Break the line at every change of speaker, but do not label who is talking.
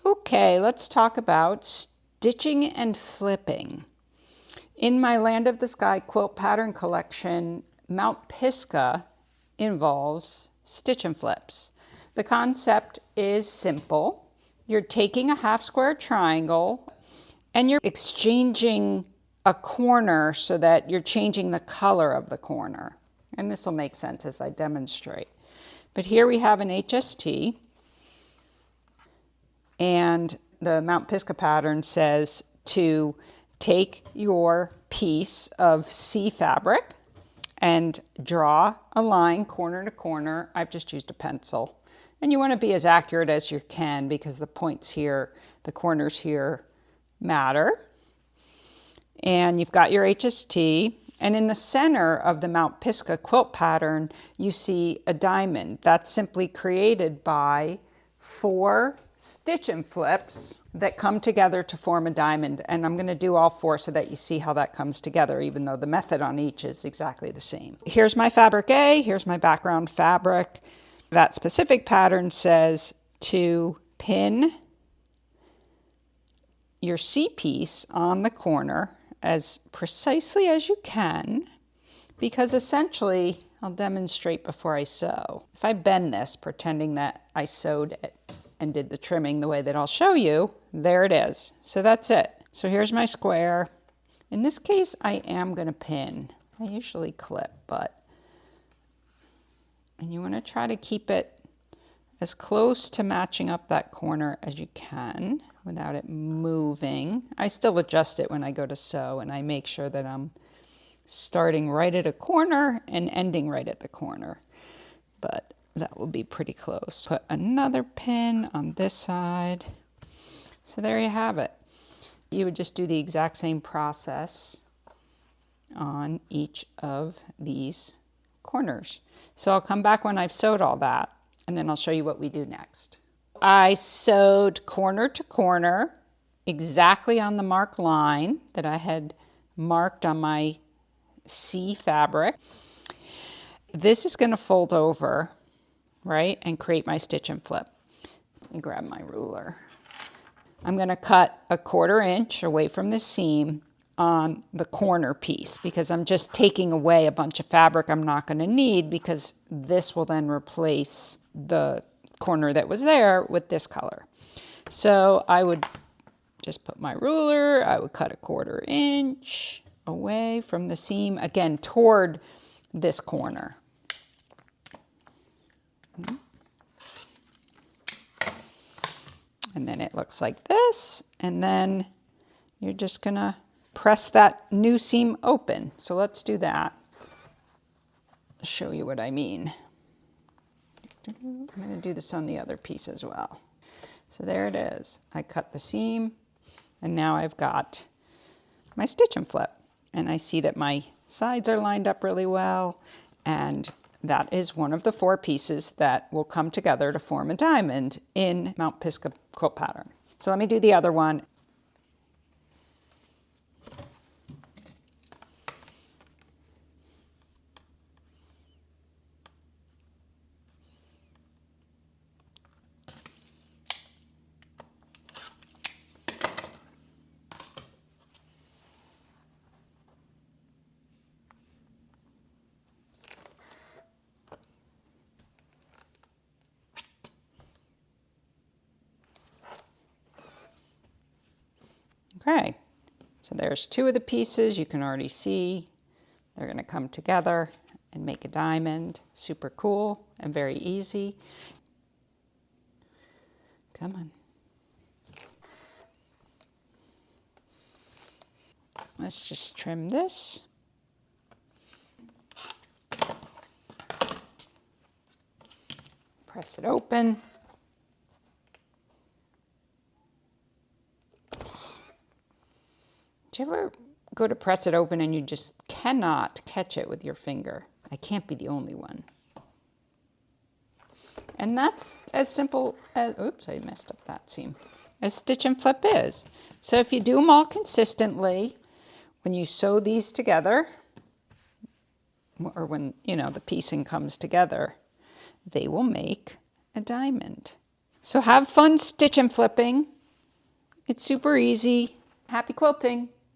Okay, let's talk about stitching and flipping. In my Land of the Sky quilt pattern collection, Mount Pisgah involves stitch and flips. The concept is simple. You're taking a half square triangle and you're exchanging a corner so that you're changing the color of the corner. And this will make sense as I demonstrate. But here we have an HST, and the Mount Pisgah pattern says to take your piece of C fabric and draw a line corner to corner. I've just used a pencil. And you want to be as accurate as you can because the points here, the corners here matter. And you've got your HST. And in the center of the Mount Pisgah quilt pattern, you see a diamond. That's simply created by 4 stitch and flips that come together to form a diamond. And I'm going to do all 4 so that you see how that comes together, even though the method on each is exactly the same. Here's my fabric A, here's my background fabric. That specific pattern says to pin your C piece on the corner as precisely as you can, because essentially, I'll demonstrate before I sew. If I bend this, pretending that I sewed it and did the trimming the way that I'll show you, there it is. So that's it. So here's my square. In this case, I am gonna pin. I usually clip, and you wanna try to keep it as close to matching up that corner as you can without it moving. I still adjust it when I go to sew, and I make sure that I'm starting right at a corner and ending right at the corner, but that will be pretty close. Put another pin on this side. So there you have it. You would just do the exact same process on each of these corners. So I'll come back when I've sewed all that, and then I'll show you what we do next. I sewed corner to corner exactly on the marked line that I had marked on my C fabric. This is going to fold over, right, and create my stitch and flip. Let me grab my ruler. I'm going to cut a 1/4 inch away from the seam on the corner piece because I'm just taking away a bunch of fabric I'm not going to need, because this will then replace the corner that was there with this color. So I would just put my ruler, I would cut a 1/4 inch away from the seam, again toward this corner. And then it looks like this, and then you're just gonna press that new seam open. So let's do that. I'll show you what I mean. I'm going to do this on the other piece as well. So there it is. I cut the seam, and now I've got my stitch and flip. And I see that my sides are lined up really well, and that is one of the 4 pieces that will come together to form a diamond in Mount Pisgah quilt pattern. So let me do the other one. Okay, so there's 2 of the pieces. You can already see they're going to come together and make a diamond. Super cool and very easy. Come on. Let's just trim this. Press it open. Do you ever go to press it open and you just cannot catch it with your finger? I can't be the only one. And that's as simple as, oops, I messed up that seam, as stitch and flip is. So if you do them all consistently, when you sew these together, or when, you know, the piecing comes together, they will make a diamond. So have fun stitch and flipping. It's super easy. Happy quilting!